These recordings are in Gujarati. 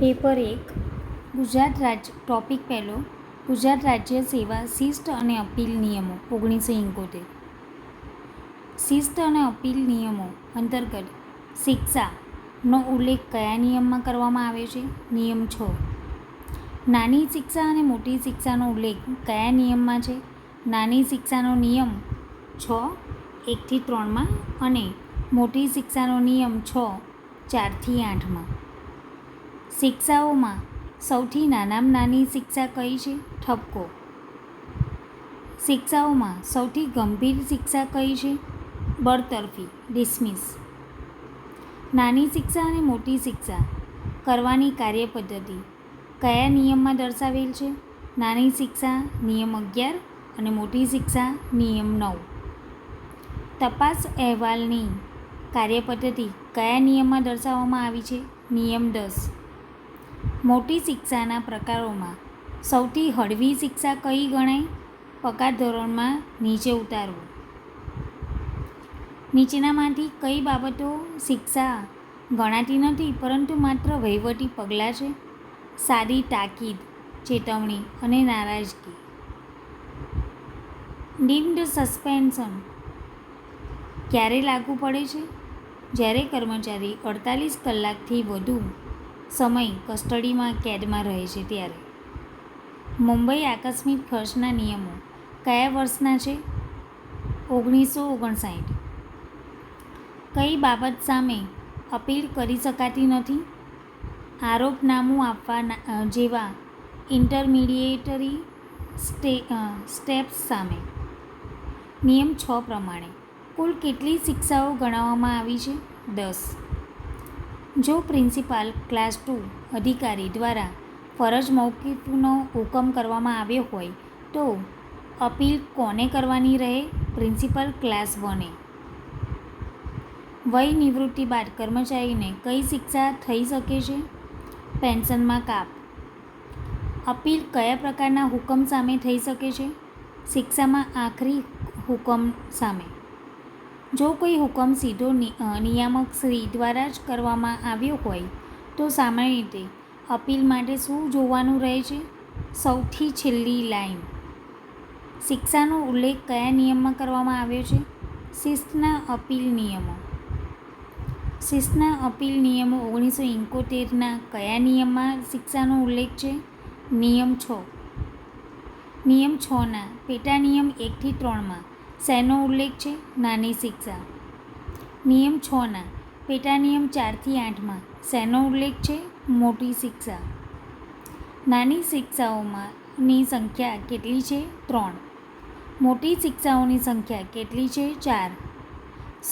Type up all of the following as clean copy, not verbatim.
પેપર 1 ગુજરાત રાજ્ય ટોપિક પહેલો ગુજરાત રાજ્ય સેવા શિસ્ત અને અપીલ નિયમો 1971 શિસ્ત અને અપીલ નિયમો અંતર્ગત શિક્ષાનો ઉલ્લેખ કયા નિયમમાં કરવામાં આવ્યો છે? નિયમ 6. નાની શિક્ષા અને મોટી શિક્ષાનો ઉલ્લેખ કયા નિયમમાં છે? નાની શિક્ષાનો નિયમ 6:1-3 અને મોટી શિક્ષાનો નિયમ 6:4-8. શિક્ષાઓમાં સૌથી નાનામાં નાની શિક્ષા કઈ છે? ઠપકો. શિક્ષાઓમાં સૌથી ગંભીર શિક્ષા કઈ છે? બરતરફી, ડિસમિસ. નાની શિક્ષા અને મોટી શિક્ષા કરવાની કાર્યપદ્ધતિ કયા નિયમમાં દર્શાવેલ છે? નાની શિક્ષા નિયમ 11 અને મોટી શિક્ષા નિયમ 9. તપાસ અહેવાલની કાર્યપદ્ધતિ કયા નિયમમાં દર્શાવવામાં આવી છે? નિયમ 10. મોટી શિક્ષાના પ્રકારોમાં સૌથી હળવી શિક્ષા કઈ ગણાય? પગાર ધોરણમાં નીચે ઉતારવું. નીચેનામાંથી કઈ બાબતો શિક્ષા ગણાતી નથી પરંતુ માત્ર વહીવટી પગલાં છે? સાદી તાકીદ, ચેતવણી અને નારાજગી. ડીમ્ડ સસ્પેન્શન ક્યારે લાગુ પડે છે? જ્યારે કર્મચારી 48 કલાકથી વધુ સમય કસ્ટડીમાં કેદમાં રહે છે ત્યારે. મુંબઈ આકસ્મિક ખર્ચના નિયમો કયા વર્ષના છે? 1959. કઈ બાબત સામે અપીલ કરી શકાતી નથી? આરોપનામું આપવા જેવા ઇન્ટરમીડિયેટરી સ્ટેપ્સ સામે. નિયમ 6 પ્રમાણે કુલ કેટલી શિક્ષાઓ ગણવામાં આવી છે? 10. જો પ્રિન્સિપાલ ક્લાસ 2 અધિકારી દ્વારા ફરજ મોકૂફીનો હુકમ કરવામાં આવ્યો હોય તો અપીલ કોને કરવાની રહે? પ્રિન્સિપલ ક્લાસ 1એ. વય નિવૃત્તિ બાદ કર્મચારીને કઈ શિક્ષા થઈ શકે છે? પેન્શનમાં કાપ. અપીલ કયા પ્રકારના હુકમ સામે થઈ શકે છે? શિક્ષામાં આખરી હુકમ સામે. જો કોઈ હુકમ સીધો નિયામક શ્રી દ્વારા જ કરવામાં આવ્યો હોય તો સામાન્ય રીતે અપીલ માટે શું જોવાનું રહે છે? સૌથી છેલ્લી લાઈન. શિક્ષાનો ઉલ્લેખ કયા નિયમમાં કરવામાં આવ્યો છે? શિસ્તના અપીલ નિયમો. શિસ્તના અપીલ નિયમો 1971ના કયા નિયમમાં શિક્ષાનો ઉલ્લેખ છે? નિયમ 6. નિયમ 6ના પેટા નિયમ 1-3માં શેનો ઉલ્લેખ છે? નાની શિક્ષા. નિયમ 6ના પેટા નિયમ 4-8માં શેનો ઉલ્લેખ છે? મોટી શિક્ષા. નાની શિક્ષાઓની સંખ્યા કેટલી છે? 3. મોટી શિક્ષાઓની સંખ્યા કેટલી છે? 4.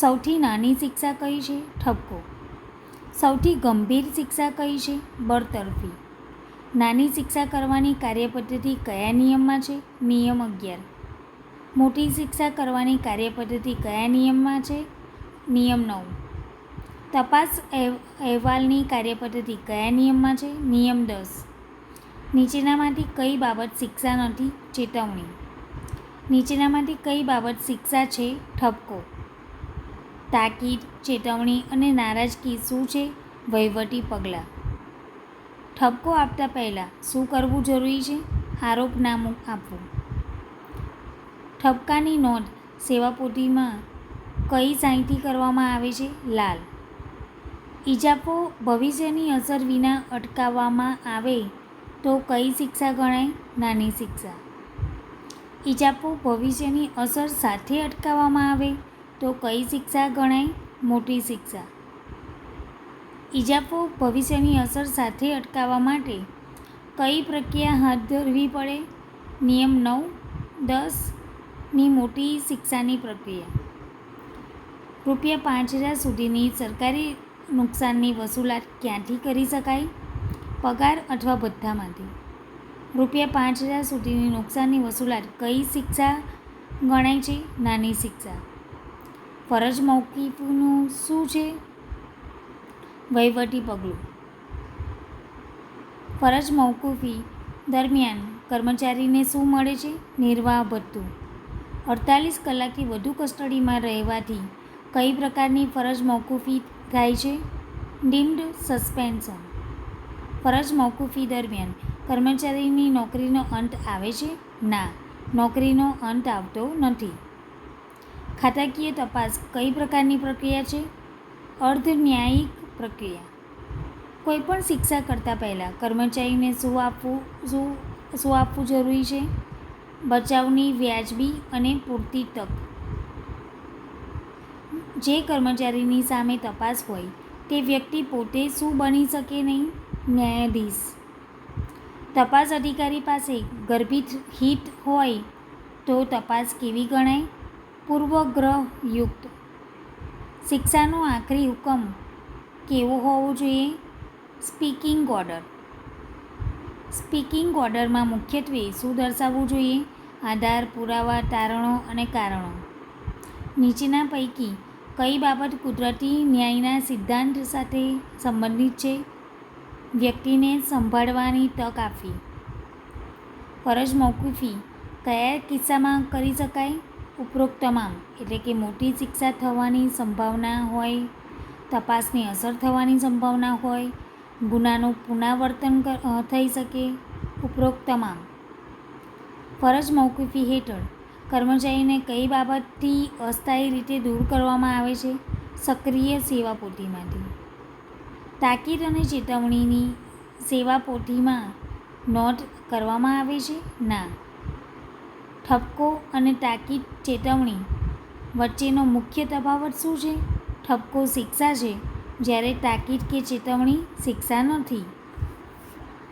સૌથી નાની શિક્ષા કઈ છે? ઠપકો. સૌથી ગંભીર શિક્ષા કઈ છે? બરતરફી. નાની શિક્ષા કરવાની કાર્યપદ્ધતિ કયા નિયમમાં છે? નિયમ 11. મોટી શિક્ષા કરવાની કાર્યપદ્ધતિ કયા નિયમમાં છે? નિયમ 9. તપાસ અહેવાલની કાર્યપદ્ધતિ કયા નિયમમાં છે? નિયમ 10. નીચેનામાંથી કઈ બાબત શિક્ષા નથી? ચેતવણી. નીચેનામાંથી કઈ બાબત શિક્ષા છે? ઠપકો. તાકીદ, ચેતવણી અને નારાજગી શું છે? વહીવટી પગલાં. ઠપકો આપતા પહેલાં શું કરવું જરૂરી છે? આરોપનામું આપવું. ઠપકાની નોંધ સેવાપોથીમાં કઈ શાહીથી કરવામાં આવે છે? લાલ. ઇજાફો ભવિષ્યની અસર વિના અટકાવવામાં આવે તો કઈ શિક્ષા ગણાય? નાની શિક્ષા. ઇજાફો ભવિષ્યની અસર સાથે અટકાવવામાં આવે તો કઈ શિક્ષા ગણાય? મોટી શિક્ષા. ઇજાફો ભવિષ્યની અસર સાથે અટકાવવા માટે કઈ પ્રક્રિયા હાથ ધરવી પડે? નિયમ 9-10ની મોટી શિક્ષાની પ્રક્રિયા. ₹5000 સુધીની સરકારી નુકસાનની વસૂલાત ક્યાંથી કરી શકાય? પગાર અથવા ભથ્થામાંથી. ₹5000 સુધીની નુકસાનની વસૂલાત કઈ શિક્ષા ગણાય છે? નાની શિક્ષા. ફરજ મોકૂફીનું શું છે? વહીવટી પગલું. ફરજ મોકૂફી દરમિયાન કર્મચારીને શું મળે છે? નિર્વાહ ભથ્થું. 48 કલાકથી વધુ કસ્ટડીમાં રહેવાથી કઈ પ્રકારની ફરજ મોકૂફી થાય છે? Deemed suspension. ફરજ મોકૂફી દરમિયાન કર્મચારીની નોકરીનો અંત આવે છે? ના, નોકરીનો અંત આવતો નથી. ખાતાકીય તપાસ કઈ પ્રકારની પ્રક્રિયા છે? અર્ધ ન્યાયિક પ્રક્રિયા. કોઈપણ શિક્ષા કરતાં પહેલાં કર્મચારીને શું આપવું જરૂરી છે? બચાવની વ્યાજબી અને પૂરતી તક. જે કર્મચારીની સામે તપાસ હોય તે વ્યક્તિ પોતે શું બની શકે નહીં? ન્યાયાધીશ. તપાસ અધિકારી પાસે ગર્ભિત હિત હોય તો તપાસ કેવી ગણાય? પૂર્વગ્રહયુક્ત. શિક્ષાનો આખરી હુકમ કેવો હોવો જોઈએ? Speaking order. સ્પીકિંગ ઓર્ડરમાં મુખ્યત્વે શું દર્શાવવું જોઈએ? આધાર, પુરાવા, તારણો અને કારણો. નીચેના પૈકી કઈ બાબત કુદરતી ન્યાયના સિદ્ધાંત સાથે સંબંધિત છે? વ્યક્તિને સંભાળવાની તક આપવી. ફરજ મોકૂફી કયા કિસ્સામાં કરી શકાય? ઉપરોક્ત તમામ, એટલે કે મોટી શિક્ષા થવાની સંભાવના હોય, તપાસની અસર થવાની સંભાવના હોય, ગુનાનું પુનરાવર્તન થઈ શકે. ઉપરોક્ત તમામ. ફરજ મોકૂફી હેઠળ કર્મચારીને કઈ બાબતથી અસ્થાયી રીતે દૂર કરવામાં આવે છે? સક્રિય સેવાપોથીમાંથી. તાકીદ અને ચેતવણીની સેવાપોથીમાં નોંધ કરવામાં આવે છે? ના. ઠપકો અને તાકીદ ચેતવણી વચ્ચેનો મુખ્ય તફાવત શું છે? ઠપકો શિક્ષા છે, જ્યારે તાકીદ કે ચેતવણી શિક્ષા નથી.